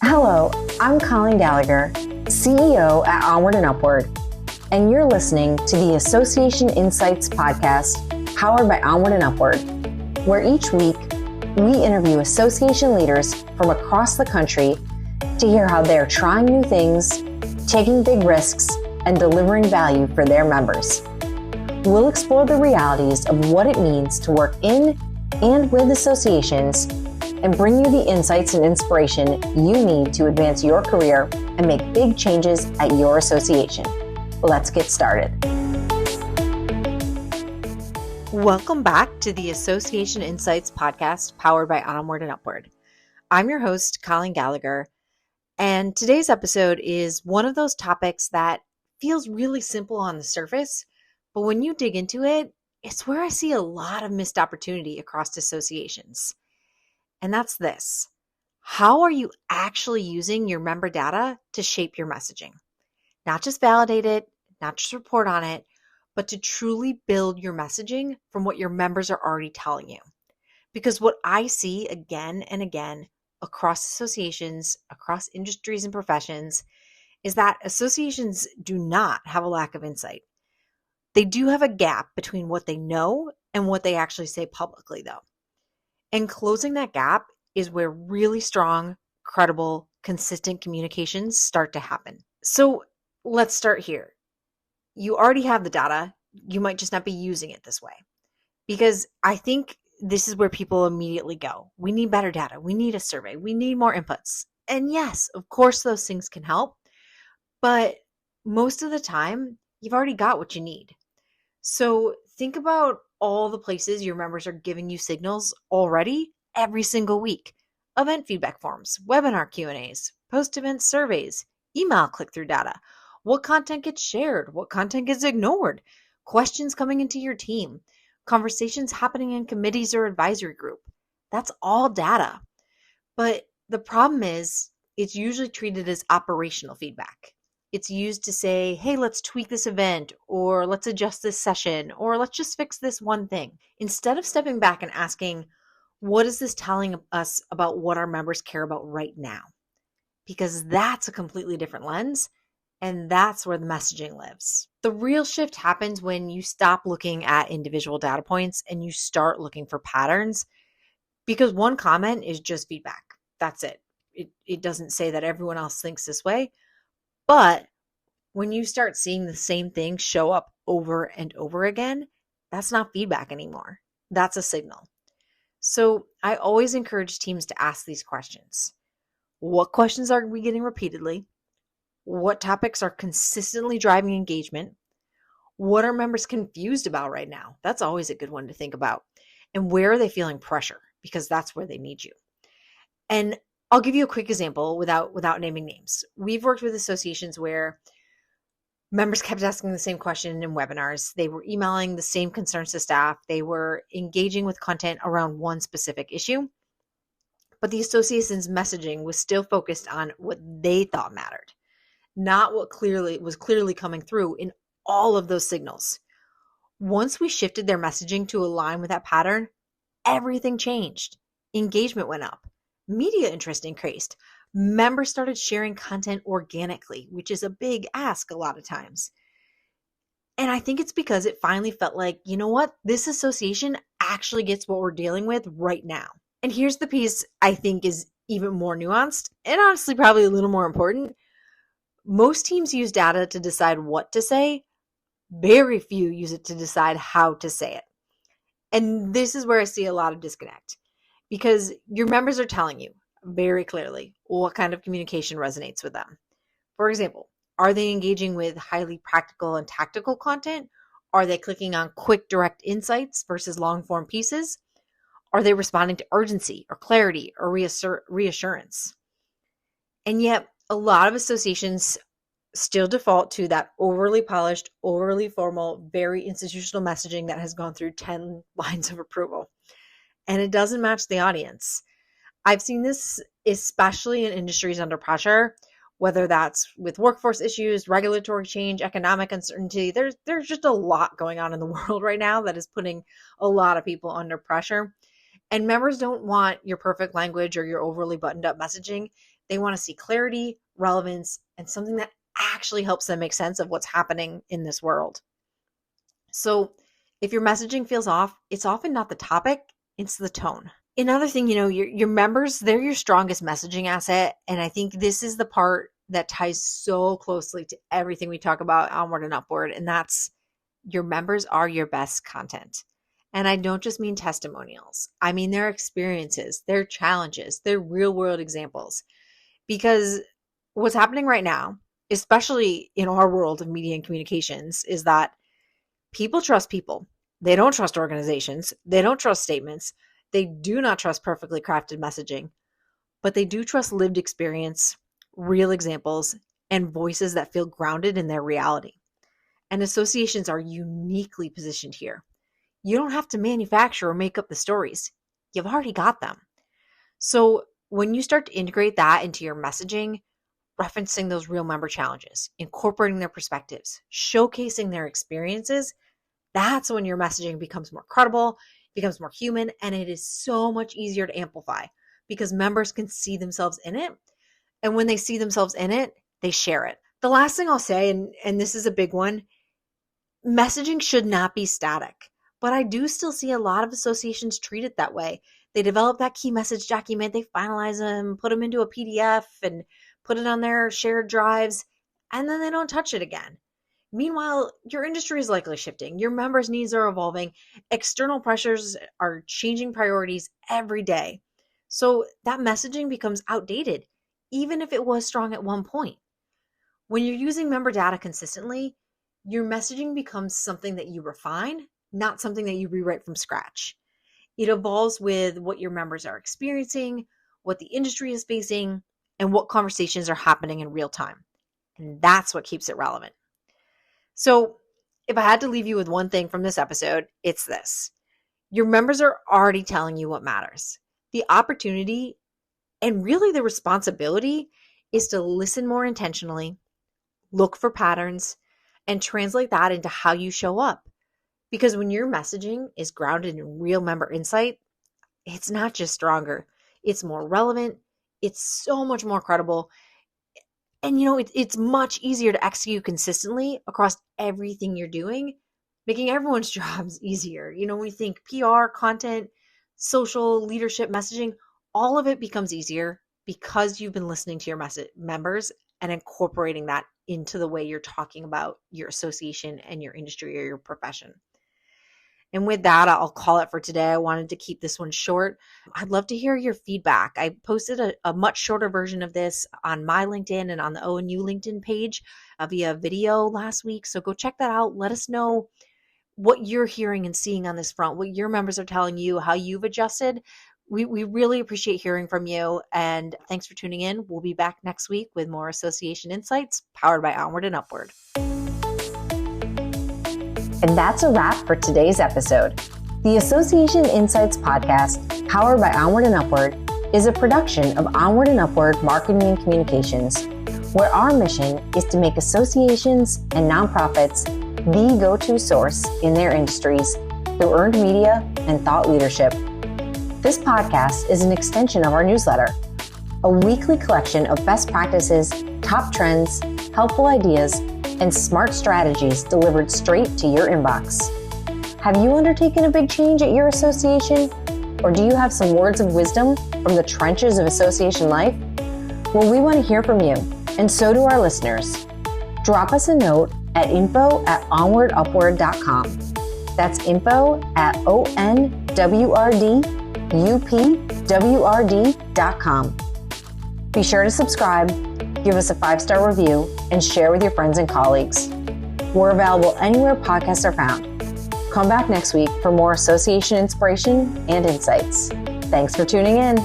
Hello, I'm Colleen Gallagher, CEO at OnWrd UpWrd, and you're listening to the Association Insights podcast powered by OnWrd UpWrd, where each week we interview association leaders from across the country to hear how they're trying new things, taking big risks, and delivering value for their members. We'll explore the realities of what it means to work in and with associations and bring you the insights and inspiration you need to advance your career and make big changes at your association. Let's get started. Welcome back to the Association Insights podcast powered by OnWrd UpWrd. I'm your host, Colleen Gallagher, and today's episode is one of those topics that feels really simple on the surface, but when you dig into it, it's where I see a lot of missed opportunity across associations. And that's this. How are you actually using your member data to shape your messaging? Not just validate it, not just report on it, but to truly build your messaging from what your members are already telling you. Because what I see again and again across associations, across industries and professions, is that associations do not have a lack of insight. They do have a gap between what they know and what they actually say publicly, though. And closing that gap is where really strong, credible, consistent communications start to happen. So let's start here. You already have the data. You might just not be using it this way. Because I think this is where people immediately go. We need better data. We need a survey. We need more inputs. And yes, of course, those things can help. But most of the time, you've already got what you need. So think about all the places your members are giving you signals already every single week. Event feedback forms, webinar Q&As, post-event surveys, email click-through data, what content gets shared, what content gets ignored, questions coming into your team, conversations happening in committees or advisory group. That's all data. But the problem is it's usually treated as operational feedback. It's used to say, hey, let's tweak this event, or let's adjust this session, or let's just fix this one thing. Instead of stepping back and asking, what is this telling us about what our members care about right now? Because that's a completely different lens, and that's where the messaging lives. The real shift happens when you stop looking at individual data points and you start looking for patterns, because one comment is just feedback. That's it. It doesn't say that everyone else thinks this way. But when you start seeing the same thing show up over and over again, that's not feedback anymore. That's a signal. So I always encourage teams to ask these questions. What questions are we getting repeatedly? What topics are consistently driving engagement? What are members confused about right now? That's always a good one to think about. And where are they feeling pressure? Because that's where they need you. And I'll give you a quick example without naming names. We've worked with associations where members kept asking the same question in webinars. They were emailing the same concerns to staff. They were engaging with content around one specific issue. But the association's messaging was still focused on what they thought mattered, not what was clearly coming through in all of those signals. Once we shifted their messaging to align with that pattern, everything changed. Engagement went up. Media interest increased. Members started sharing content organically, which is a big ask a lot of times. And I think it's because it finally felt like, you know what? This association actually gets what we're dealing with right now. And here's the piece I think is even more nuanced and honestly probably a little more important. Most teams use data to decide what to say. Very few use it to decide how to say it. And this is where I see a lot of disconnect. Because your members are telling you very clearly what kind of communication resonates with them. For example, are they engaging with highly practical and tactical content? Are they clicking on quick, direct insights versus long-form pieces? Are they responding to urgency or clarity or reassurance? And yet, a lot of associations still default to that overly polished, overly formal, very institutional messaging that has gone through 10 lines of approval. And it doesn't match the audience. I've seen this especially in industries under pressure, whether that's with workforce issues, regulatory change, economic uncertainty. There's just a lot going on in the world right now that is putting a lot of people under pressure. And members don't want your perfect language or your overly buttoned up messaging. They want to see clarity, relevance, and something that actually helps them make sense of what's happening in this world. So if your messaging feels off, it's often not the topic, it's the tone. Another thing, your members, they're your strongest messaging asset. And I think this is the part that ties so closely to everything we talk about Onward and Upward. And that's your members are your best content. And I don't just mean testimonials. I mean their experiences, their challenges, their real world examples. Because what's happening right now, especially in our world of media and communications, is that people trust people. They don't trust organizations. They don't trust statements. They do not trust perfectly crafted messaging, but they do trust lived experience, real examples, and voices that feel grounded in their reality. And associations are uniquely positioned here. You don't have to manufacture or make up the stories. You've already got them. So when you start to integrate that into your messaging, referencing those real member challenges, incorporating their perspectives, showcasing their experiences, that's when your messaging becomes more credible, becomes more human, and it is so much easier to amplify because members can see themselves in it. And when they see themselves in it, they share it. The last thing I'll say, and this is a big one, messaging should not be static, but I do still see a lot of associations treat it that way. They develop that key message document, they finalize them, put them into a PDF and put it on their shared drives, and then they don't touch it again. Meanwhile, your industry is likely shifting. Your members' needs are evolving. External pressures are changing priorities every day. So that messaging becomes outdated, even if it was strong at one point. When you're using member data consistently, your messaging becomes something that you refine, not something that you rewrite from scratch. It evolves with what your members are experiencing, what the industry is facing, and what conversations are happening in real time. And that's what keeps it relevant. So if I had to leave you with one thing from this episode, it's this. Your members are already telling you what matters. The opportunity and really the responsibility is to listen more intentionally, look for patterns, and translate that into how you show up. Because when your messaging is grounded in real member insight, it's not just stronger, it's more relevant, it's so much more credible. And it's much easier to execute consistently across everything you're doing, making everyone's jobs easier. When we think PR, content, social, leadership, messaging, all of it becomes easier because you've been listening to your members and incorporating that into the way you're talking about your association and your industry or your profession. And with that, I'll call it for today. I wanted to keep this one short. I'd love to hear your feedback. I posted a much shorter version of this on my LinkedIn and on the ONU LinkedIn page via video last week. So go check that out. Let us know what you're hearing and seeing on this front, what your members are telling you, how you've adjusted. We really appreciate hearing from you. And thanks for tuning in. We'll be back next week with more association insights powered by Onward and Upward. And that's a wrap for today's episode. The Association Insights Podcast, powered by Onward and Upward, is a production of Onward and Upward Marketing and Communications, where our mission is to make associations and nonprofits the go-to source in their industries through earned media and thought leadership. This podcast is an extension of our newsletter, a weekly collection of best practices, top trends, helpful ideas, and smart strategies delivered straight to your inbox. Have you undertaken a big change at your association? Or do you have some words of wisdom from the trenches of association life? Well, we want to hear from you, and so do our listeners. Drop us a note at info@onwardupwrd.com. That's info@onwrdupwrd.com. Be sure to subscribe, give us a 5-star review, and share with your friends and colleagues. We're available anywhere podcasts are found. Come back next week for more association inspiration and insights. Thanks for tuning in.